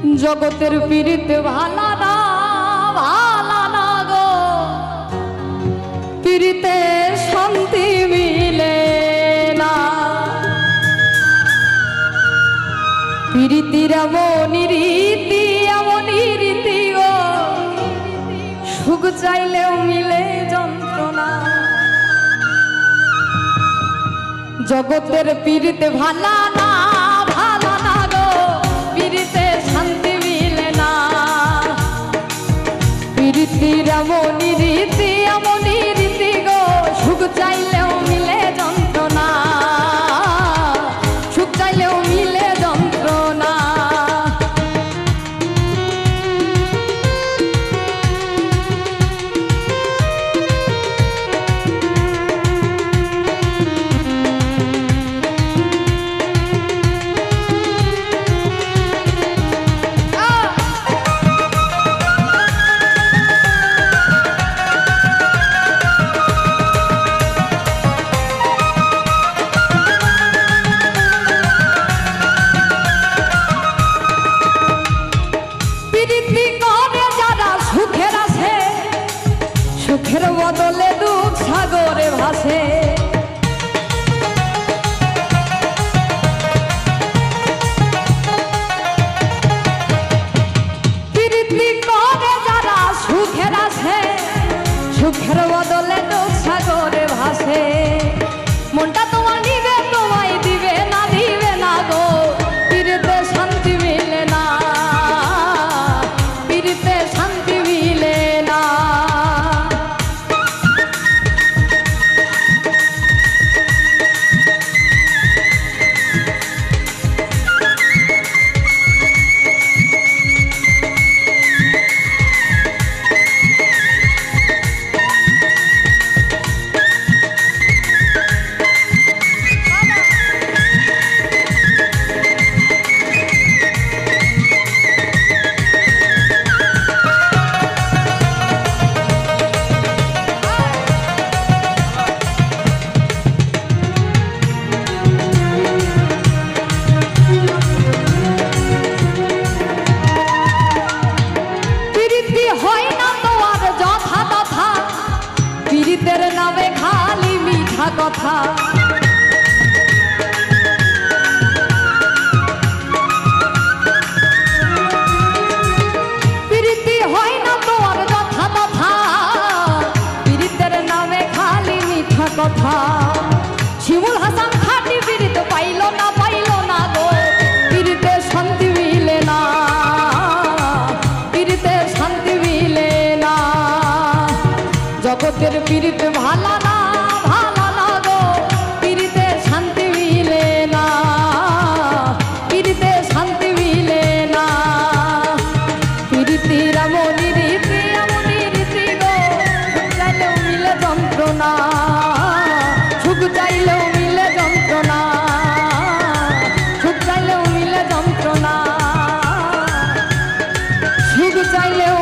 জগতের পীড়িত ভালা না গো, পীড়িতে শান্তি মিলে না। পীড়িতির এমনই রীতি গো, সুখ চাইলেও মিলে যন্ত্রণা। জগতের পীড়িত ভালা না গো, পীড়িতে শান্তি মিলে না। পীড়িতির এমনই রীতি গো, সুখ চাইলেও মিলে যন্ত্রণা, সুখ চাইলেও মিলে যন্ত্রণা। সুখের বদলে দুঃখ সাগরে ভাসে। প্রীতি করে যারা সুখের আছে, সুখের বদলে দুঃখ সাগরে ভাসে। মনটা তোমার নিবে, তোমায় দিবে না গো, পীড়িতে শান্তি মিলে না, পীড়িতে শান্তি মিলে না। পীড়িতের নামে খালি মিঠা কথা, পীড়িতি হয় না তোমার যথা তথা, পীড়িতের নামে খালি মিঠা কথা। শিমুল হাসান খাটি পীড়িত পাইল না গো, পীড়িতে শান্তি মিলে না, পীড়িতে শান্তি মিলে না। জগতের পীড়িত ভালা না গো, পীড়িতে শান্তি মিলে না, পীড়িতে শান্তি মিলে না। পীড়িতির এমনই রীতি গো, সুখ চাইলেও মিলে যন্ত্রণা, সুখ চাইলেও মিলে যন্ত্রণা, সুখ চাইলেও মিলে যন্ত্রণা, সুখ চাইলেও